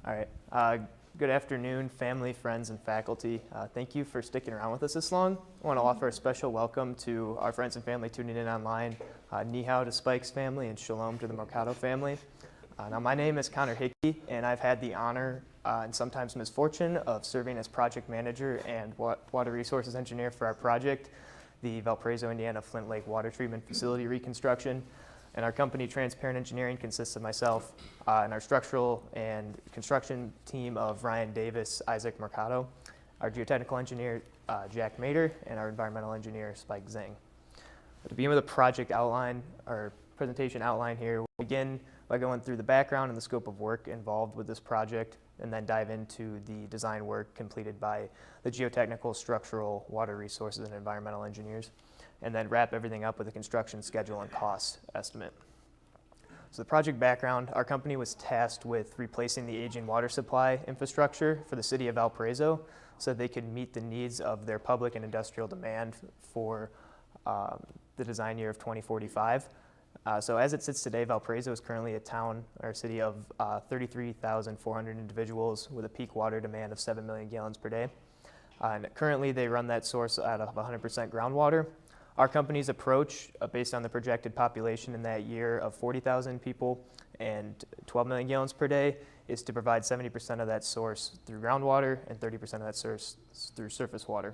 All right. Good afternoon, family, friends, and faculty. Thank you for sticking around with us this long. I want to offer a special welcome to our friends and family tuning in online. Ni hao to Spike's family and shalom to the Mercado family. Now, my name is Connor Hickey, and I've had the honor and sometimes misfortune of serving as project manager and water resources engineer for our project, the Valparaiso, Indiana Flint Lake Water Treatment Facility reconstruction. And our company, Transparent Engineering, consists of myself and our structural and construction team of Ryan Davis, Isaac Mercado, our geotechnical engineer, Jack Mader, and our environmental engineer, Spike Zhang. To begin with a project outline, or presentation outline here, we'll begin by going through the background and the scope of work involved with this project, and then dive into the design work completed by the geotechnical, structural, water resources, and environmental engineers, and then wrap everything up with a construction schedule and cost estimate. So the project background, our company was tasked with replacing the aging water supply infrastructure for the city of Valparaiso so they could meet the needs of their public and industrial demand for the design year of 2045. So as it sits today, Valparaiso is currently a town or city of 33,400 individuals with a peak water demand of 7 million gallons per day. And currently they run that source out of 100% groundwater. Our company's approach, based on the projected population in that year of 40,000 people and 12 million gallons per day, is to provide 70% of that source through groundwater and 30% of that source through surface water.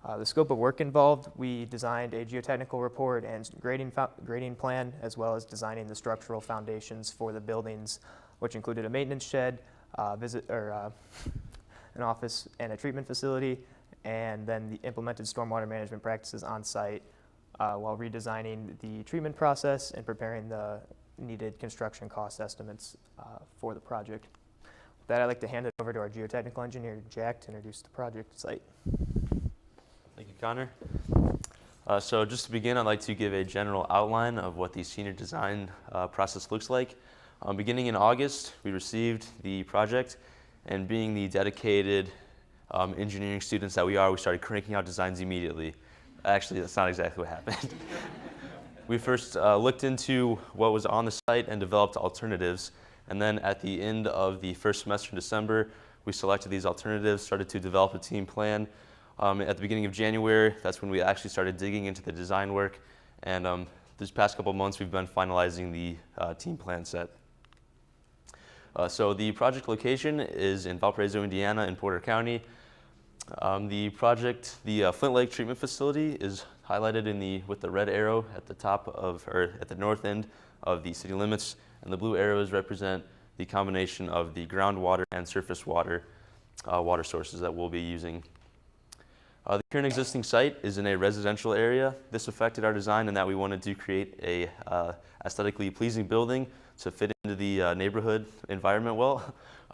The scope of work involved, we designed a geotechnical report and grading plan, as well as designing the structural foundations for the buildings, which included a maintenance shed, an office and a treatment facility, and then the implemented stormwater management practices on site while redesigning the treatment process and preparing the needed construction cost estimates for the project. With that, I'd like to hand it over to our geotechnical engineer, Jack, to introduce the project site. Thank you, Connor. So just to begin, I'd like to give a general outline of what the senior design process looks like. Beginning in August, we received the project, and being the dedicated engineering students that we are, we started cranking out designs immediately. Actually, that's not exactly what happened. We first looked into what was on the site and developed alternatives, and then at the end of the first semester in December, we selected these alternatives, started to develop a team plan. At the beginning of January, that's when we actually started digging into the design work, and this past couple of months we've been finalizing the team plan set. So the project location is in Valparaiso, Indiana, in Porter County. The Flint Lake Treatment Facility is highlighted with the red arrow at the top at the north end of the city limits, and the blue arrows represent the combination of the groundwater and surface water sources that we'll be using. The current existing site is in a residential area. This affected our design in that we wanted to create a aesthetically pleasing building to fit into the neighborhood environment well.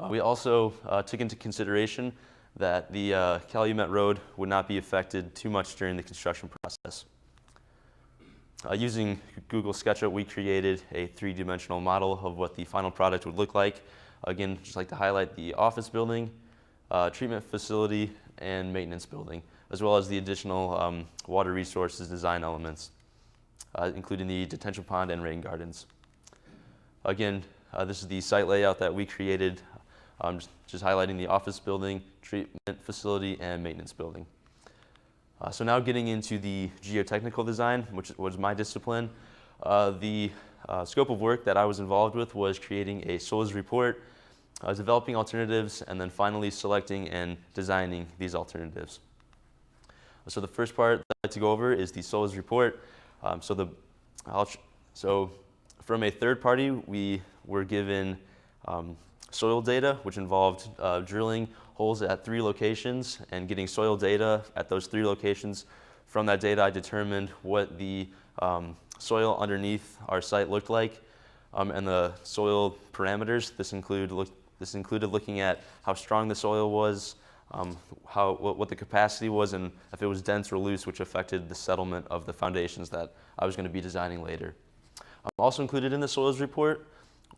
We also took into consideration that the Calumet Road would not be affected too much during the construction process. Using Google SketchUp, we created a three-dimensional model of what the final product would look like. Again, just like to highlight the office building, treatment facility, and maintenance building, as well as the additional water resources design elements, including the detention pond and rain gardens. Again, this is the site layout that we created, just highlighting the office building, treatment facility, and maintenance building. So now getting into the geotechnical design, which was my discipline. The scope of work that I was involved with was creating a soils report, developing alternatives, and then finally selecting and designing these alternatives. So the first part that I'd like to go over is the soils report. So from a third party, we were given soil data, which involved drilling holes at 3 locations and getting soil data at those 3 locations. From that data, I determined what the soil underneath our site looked like, and the soil parameters. This included looking at how strong the soil was, what the capacity was, and if it was dense or loose, which affected the settlement of the foundations that I was going to be designing later. Also included in the soils report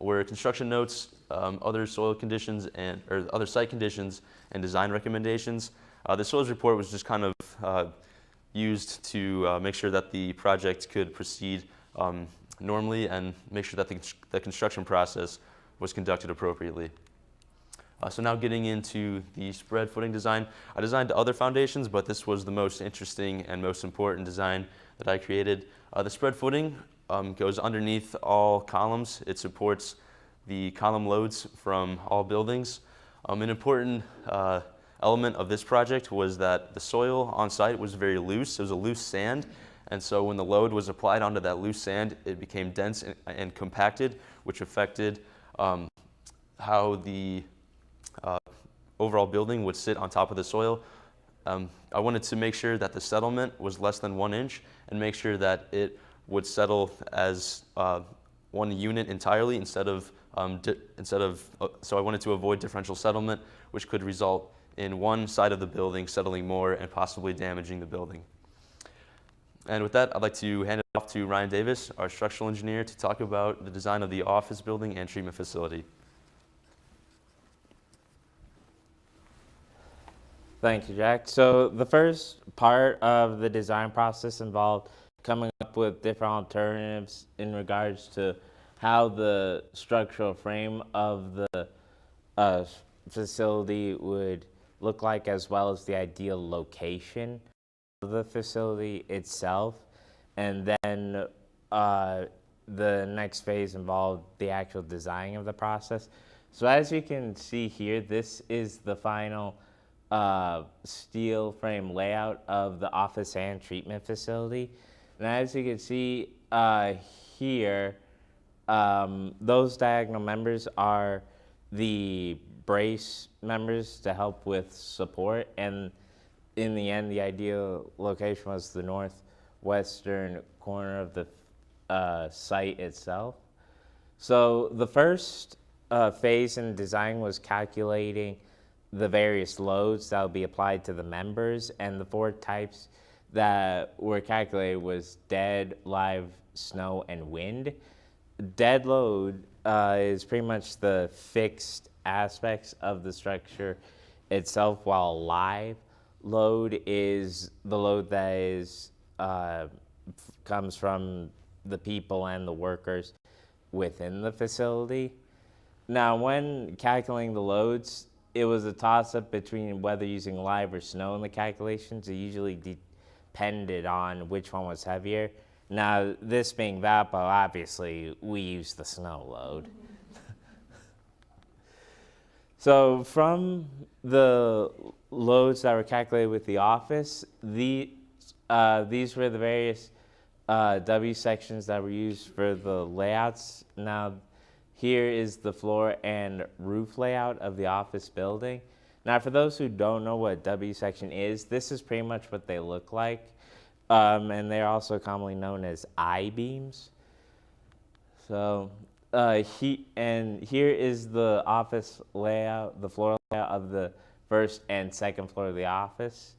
were construction notes, other soil conditions or other site conditions, and design recommendations. The soils report was just kind of used to make sure that the project could proceed normally and make sure that the construction process was conducted appropriately. So now getting into the spread footing design. I designed other foundations, but this was the most interesting and most important design that I created. The spread footing goes underneath all columns. It supports the column loads from all buildings. An important element of this project was that the soil on site was very loose. It was a loose sand, and so when the load was applied onto that loose sand, it became dense and compacted, which affected how the overall building would sit on top of the soil. I wanted to make sure that the settlement was less than 1 inch and make sure that it would settle as one unit entirely instead of so I wanted to avoid differential settlement, which could result in one side of the building settling more and possibly damaging the building. And with that, I'd like to hand it off to Ryan Davis, our structural engineer, to talk about the design of the office building and treatment facility. Thank you, Jack. So the first part of the design process involved coming up with different alternatives in regards to how the structural frame of the facility would look like, as well as the ideal location of the facility itself. And then the next phase involved the actual design of the process. So as you can see here, this is the final steel frame layout of the office and treatment facility. And as you can see here, those diagonal members are the brace members to help with support. And in the end, the ideal location was the northwestern corner of the site itself. So the first phase in design was calculating the various loads that would be applied to the members, and the 4 types that were calculated was dead, live, snow, and wind. Dead load is pretty much the fixed aspects of the structure itself, while live load is the load that is comes from the people and the workers within the facility. Now, when calculating the loads, it was a toss-up between whether using live or snow in the calculations. It usually depended on which one was heavier. Now, this being Valpo, obviously, we use the snow load. So from the loads that were calculated with the office, these were the various W sections that were used for the layouts. Now, here is the floor and roof layout of the office building. Now, for those who don't know what W section is, this is pretty much what they look like. And they're also commonly known as I-beams. So, here is the office layout, the floor layout of the first and second floor of the office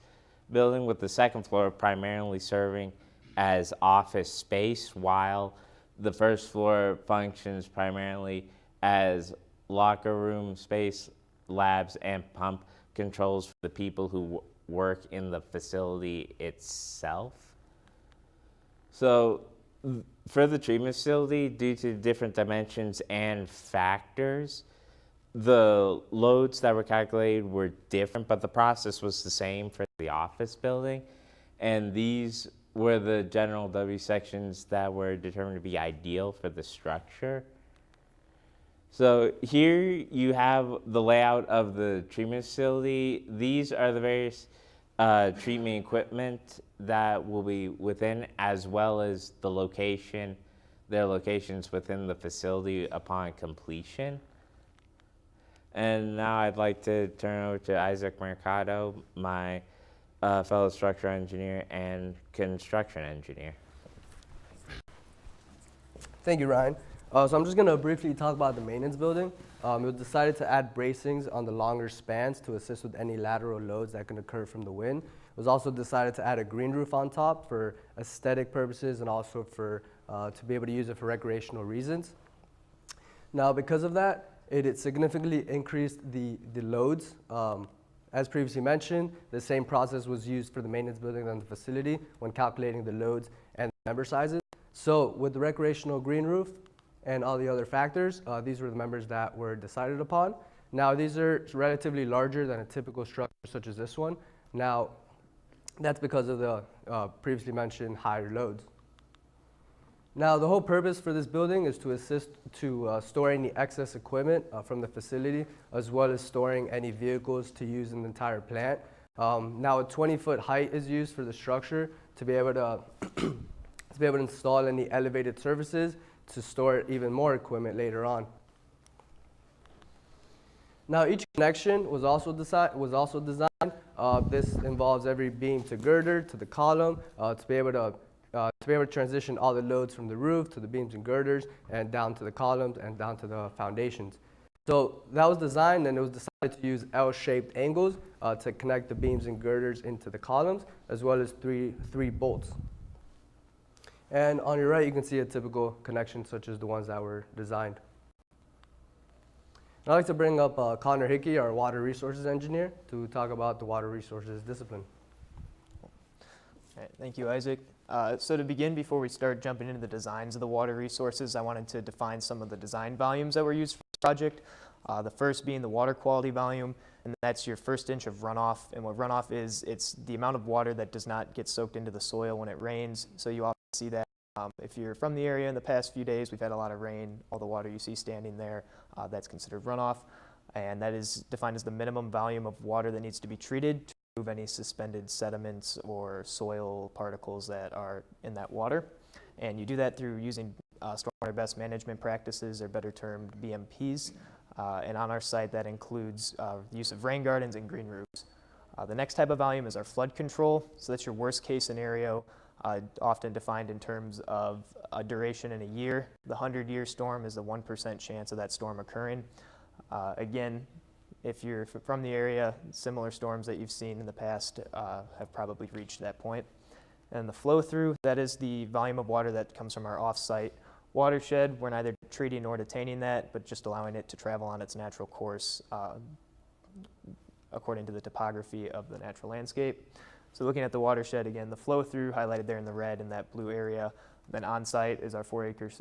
building, with the second floor primarily serving as office space, while the first floor functions primarily as locker room space, labs, and pump controls for the people who work in the facility itself. So for the treatment facility, due to different dimensions and factors, the loads that were calculated were different, but the process was the same for the office building. And these were the general W sections that were determined to be ideal for the structure. So here you have the layout of the treatment facility. These are the various treatment equipment that will be within, as well as the location, their locations within the facility upon completion. And now I'd like to turn over to Isaac Mercado, my fellow structural engineer and construction engineer. Thank you, Ryan. So I'm just going to briefly talk about the maintenance building. It was decided to add bracings on the longer spans to assist with any lateral loads that can occur from the wind. It was also decided to add a green roof on top for aesthetic purposes and also for to be able to use it for recreational reasons. Now, because of that, it significantly increased the loads. As previously mentioned, the same process was used for the maintenance building and the facility when calculating the loads and the member sizes. So with the recreational green roof and all the other factors, these were the members that were decided upon. Now, these are relatively larger than a typical structure such as this one. Now, that's because of the previously mentioned higher loads. Now, the whole purpose for this building is to assist to store any excess equipment from the facility, as well as storing any vehicles to use in the entire plant. Now, a 20-foot height is used for the structure to be able to install any elevated surfaces to store even more equipment later on. Now, each connection was also designed. This involves every beam to girder to the column to be able to transition all the loads from the roof to the beams and girders and down to the columns and down to the foundations. So that was designed, and it was decided to use L-shaped angles to connect the beams and girders into the columns, as well as three bolts. And on your right, you can see a typical connection such as the ones that were designed. I'd like to bring up Connor Hickey, our water resources engineer, to talk about the water resources discipline. All right, thank you, Isaac. So to begin, before we start jumping into the designs of the water resources, I wanted to define some of the design volumes that were used for this project. The first being the water quality volume, and that's your first inch of runoff. And what runoff is, it's the amount of water that does not get soaked into the soil when it rains. So you often see that if you're from the area in the past few days, we've had a lot of rain. All the water you see standing there, that's considered runoff. And that is defined as the minimum volume of water that needs to be treated to remove any suspended sediments or soil particles that are in that water. And you do that through using stormwater best management practices, or better termed BMPs. And on our site, that includes the use of rain gardens and green roofs. The next type of volume is our flood control. So that's your worst case scenario, often defined in terms of a duration in a year. The 100-year storm is the 1% chance of that storm occurring. Again, if you're from the area, similar storms that you've seen in the past have probably reached that point. And the flow through, that is the volume of water that comes from our off-site watershed. We're neither treating nor detaining that, but just allowing it to travel on its natural course according to the topography of the natural landscape. So looking at the watershed again, the flow through highlighted there in the red in that blue area. Then on site is our 4-acre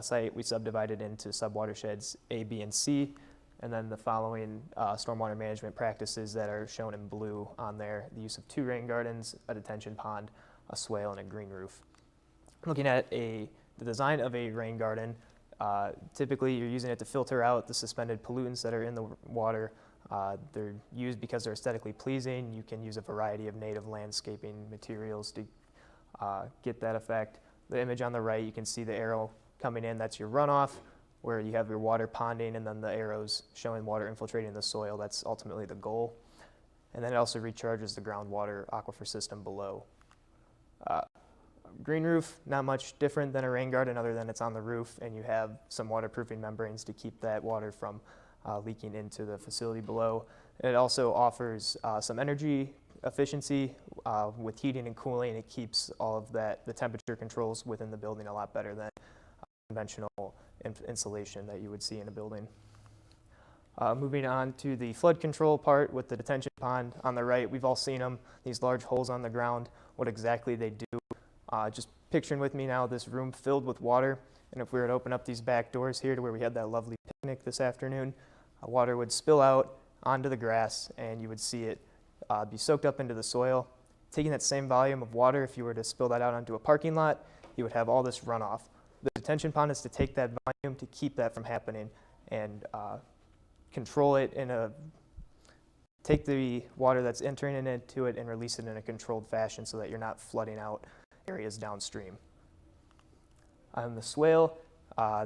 site. We subdivided into sub-watersheds A, B, and C. And then the following stormwater management practices that are shown in blue on there: the use of 2 rain gardens, a detention pond, a swale, and a green roof. Looking at the design of a rain garden, typically you're using it to filter out the suspended pollutants that are in the water. They're used because they're aesthetically pleasing. You can use a variety of native landscaping materials to get that effect. The image on the right, you can see the arrow coming in. That's your runoff, where you have your water ponding, and then the arrows showing water infiltrating the soil. That's ultimately the goal. And then it also recharges the groundwater aquifer system below. Green roof, not much different than a rain garden, other than it's on the roof, and you have some waterproofing membranes to keep that water from leaking into the facility below. It also offers some energy efficiency with heating and cooling. It keeps all of that, the temperature controls within the building, a lot better than conventional insulation that you would see in a building. Moving on to the flood control part with the detention pond on the right, we've all seen them, these large holes on the ground. What exactly they do, just picturing with me now this room filled with water, and if we were to open up these back doors here to where we had that lovely picnic this afternoon, water would spill out onto the grass, and you would see it be soaked up into the soil. Taking that same volume of water, if you were to spill that out onto a parking lot, you would have all this runoff. The detention pond is to take that volume to keep that from happening and control it take the water that's entering into it and release it in a controlled fashion so that you're not flooding out areas downstream. On the swale,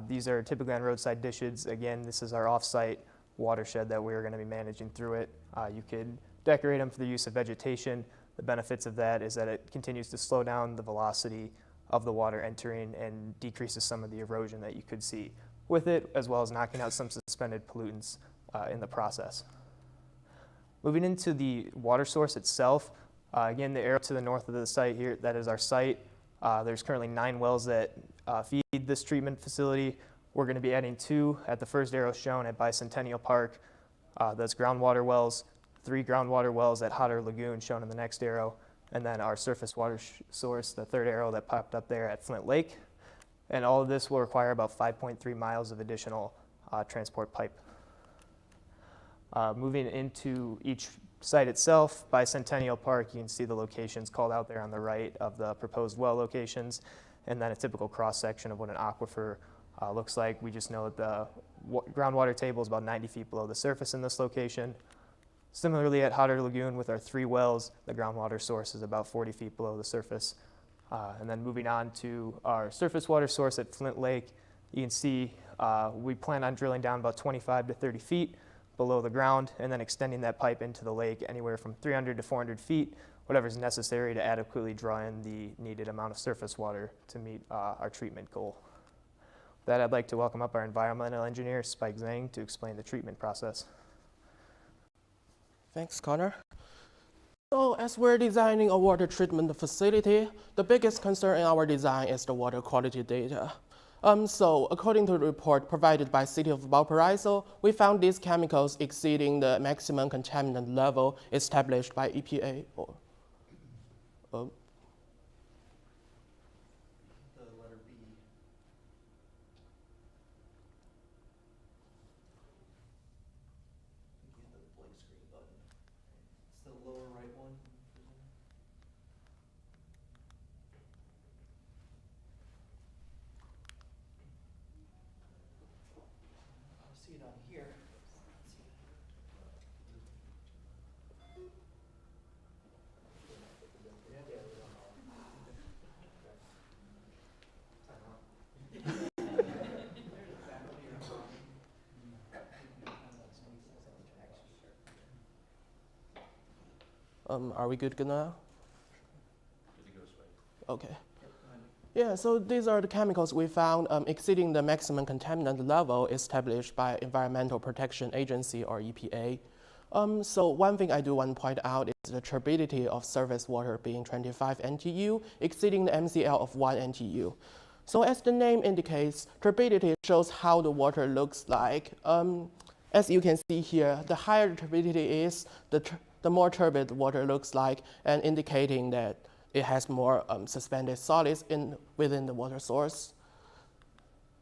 these are typically on roadside dishes. Again, this is our off-site watershed that we're going to be managing through it. You could decorate them for the use of vegetation. The benefits of that is that it continues to slow down the velocity of the water entering and decreases some of the erosion that you could see with it, as well as knocking out some suspended pollutants in the process. Moving into the water source itself, again, the arrow to the north of the site here, that is our site. There's currently 9 wells that feed this treatment facility. We're going to be adding 2 at the first arrow shown at Bicentennial Park. That's groundwater wells, 3 groundwater wells at Hotter Lagoon shown in the next arrow, and then our surface water source, the third arrow that popped up there at Flint Lake. And all of this will require about 5.3 miles of additional transport pipe. Moving into each site itself, Bicentennial Park, you can see the locations called out there on the right of the proposed well locations, and then a typical cross-section of what an aquifer looks like. We just know that the groundwater table is about 90 feet below the surface in this location. Similarly, at Hotter Lagoon with our 3 wells, the groundwater source is about 40 feet below the surface. And then moving on to our surface water source at Flint Lake, you can see we plan on drilling down about 25 to 30 feet below the ground and then extending that pipe into the lake anywhere from 300 to 400 feet, whatever is necessary to adequately draw in the needed amount of surface water to meet our treatment goal. With that, I'd like to welcome up our environmental engineer, Spike Zhang, to explain the treatment process. Thanks, Connor. So as we're designing a water treatment facility, the biggest concern in our design is the water quality data. So according to the report provided by City of Valparaiso, we found these chemicals exceeding the maximum contaminant level established by EPA. Are we good now? Okay. Yeah, so these are the chemicals we found exceeding the maximum contaminant level established by Environmental Protection Agency or EPA. So one thing I do want to point out is the turbidity of surface water being 25 NTU, exceeding the MCL of 1 NTU. So as the name indicates, turbidity shows how the water looks like. As you can see here, the higher the turbidity is, the more turbid water looks like, and indicating that it has more suspended solids within the water source.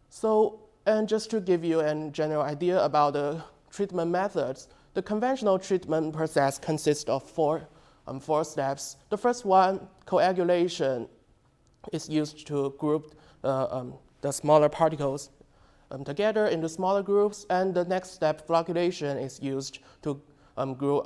So, and just to give you a general idea about the treatment methods, the conventional treatment process consists of four steps. The first one, coagulation, is used to group the smaller particles together into smaller groups, and the next step, flocculation, is used to group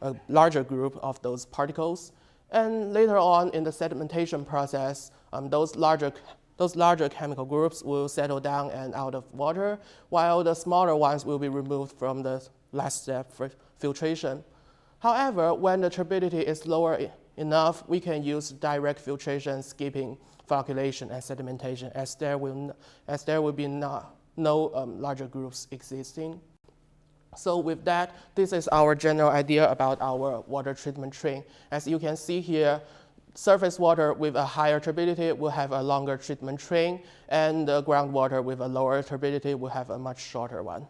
a larger group of those particles. And later on in the sedimentation process, those larger chemical groups will settle down and out of water, while the smaller ones will be removed from the last step for filtration. However, when the turbidity is lower enough, we can use direct filtration, skipping flocculation and sedimentation, as there will be no larger groups existing. So with that, this is our general idea about our water treatment train. As you can see here, surface water with a higher turbidity will have a longer treatment train, and the groundwater with a lower turbidity will have a much shorter one.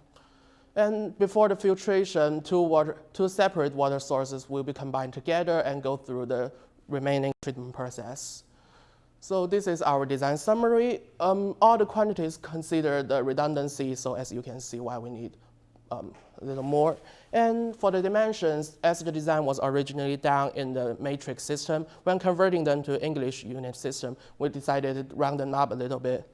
And before the filtration, two separate water sources will be combined together and go through the remaining treatment process. So this is our design summary. All the quantities consider the redundancy, so as you can see why we need a little more. And for the dimensions, as the design was originally done in the matrix system, when converting them to English unit system, we decided to round them up a little bit.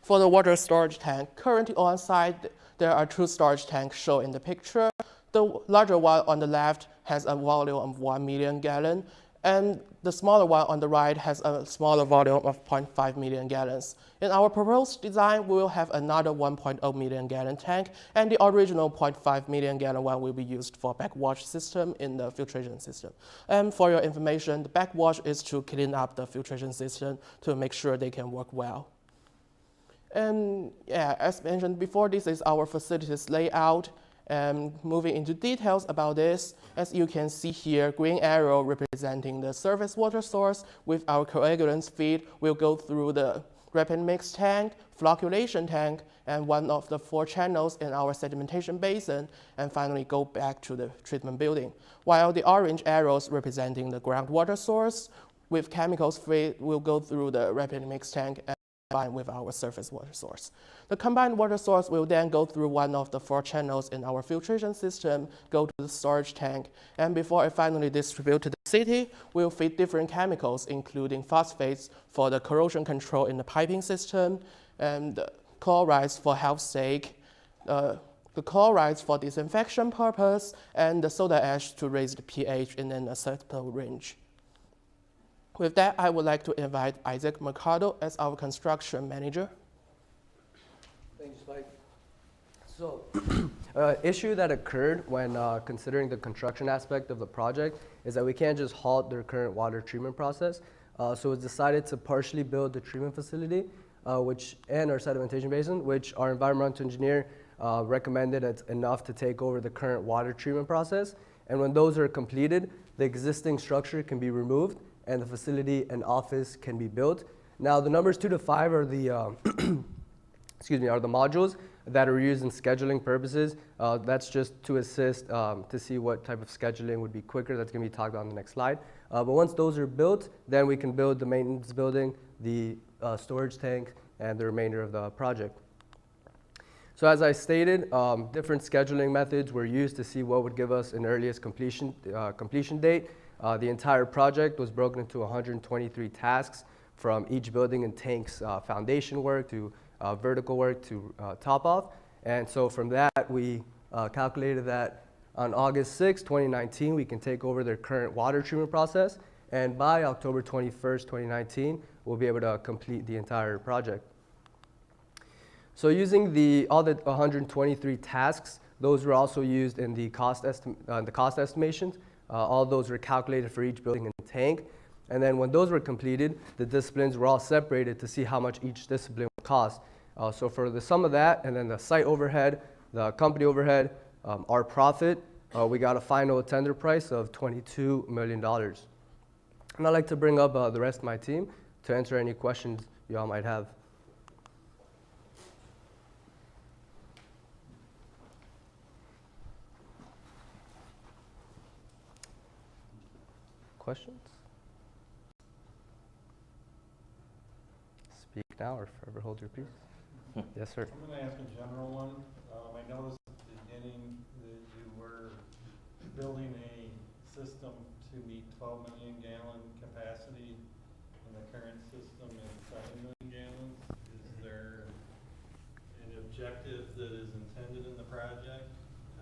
For the water storage tank, currently on site, there are 2 storage tanks shown in the picture. The larger one on the left has a volume of 1 million gallon, and the smaller one on the right has a smaller volume of 0.5 million gallons. In our proposed design, we will have another 1.0 million gallon tank, and the original 0.5 million gallon one will be used for backwash system in the filtration system. And for your information, the backwash is to clean up the filtration system to make sure they can work well. And yeah, as mentioned before, this is our facilities layout. And moving into details about this, as you can see here, green arrow representing the surface water source with our coagulants feed will go through the rapid mix tank, flocculation tank, and one of the 4 channels in our sedimentation basin, and finally go back to the treatment building. While the orange arrows representing the groundwater source with chemicals feed will go through the rapid mix tank and combined with our surface water source. The combined water source will then go through one of the 4 channels in our filtration system, go to the storage tank, and before it finally distributes to the city, we'll feed different chemicals, including phosphates for the corrosion control in the piping system, and chlorides for health sake, the chlorides for disinfection purpose, and the soda ash to raise the pH in an acceptable range. With that, I would like to invite Isaac Mercado as our construction manager. Thanks, Mike. So, issue that occurred when considering the construction aspect of the project is that we can't just halt their current water treatment process. So it was decided to partially build the treatment facility and our sedimentation basin, which our environmental engineer recommended it's enough to take over the current water treatment process. And when those are completed, the existing structure can be removed and the facility and office can be built. Now, the numbers 2 to 5 are the are the modules that are used in scheduling purposes. That's just to assist to see what type of scheduling would be quicker. That's going to be talked about on the next slide. But once those are built, then we can build the maintenance building, the storage tank, and the remainder of the project. So as I stated, different scheduling methods were used to see what would give us an earliest completion date. The entire project was broken into 123 tasks, from each building and tank's foundation work to vertical work to top off. And so from that, we calculated that on August 6, 2019, we can take over their current water treatment process. And by October 21st, 2019, we'll be able to complete the entire project. So using all the 123 tasks, those were also used in the cost estimations. All those were calculated for each building and tank. And then when those were completed, the disciplines were all separated to see how much each discipline would cost. So for the sum of that, and then the site overhead, the company overhead, our profit, we got a final tender price of $22 million. And I'd like to bring up the rest of my team to answer any questions you all might have. Questions? Speak now or forever hold your peace. Yes, sir. I'm going to ask a general one. I noticed at the beginning that you were building a system to meet 12 million gallon capacity, and the current system is 7 million gallons. Is there an objective that is intended in the project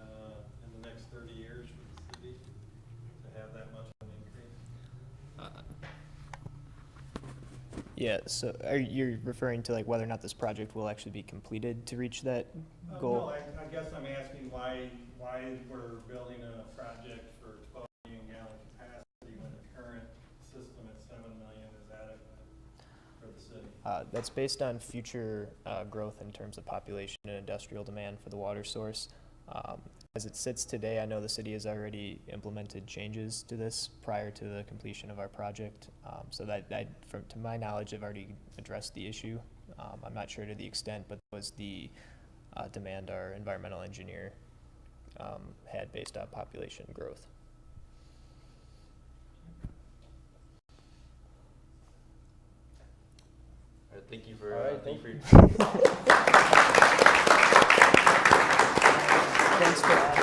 in the next 30 years for the city to have that much of an increase? Yeah, so are you referring to like whether or not this project will actually be completed to reach that goal? No, I guess I'm asking why we're building a project for 12 million gallon capacity when the current system at 7 million is adequate for the city. That's based on future growth in terms of population and industrial demand for the water source. As it sits today, I know the city has already implemented changes to this prior to the completion of our project. So that to my knowledge, I've already addressed the issue. I'm not sure to the extent, but that was the demand our environmental engineer had based on population growth. All right, thank you for Thanks for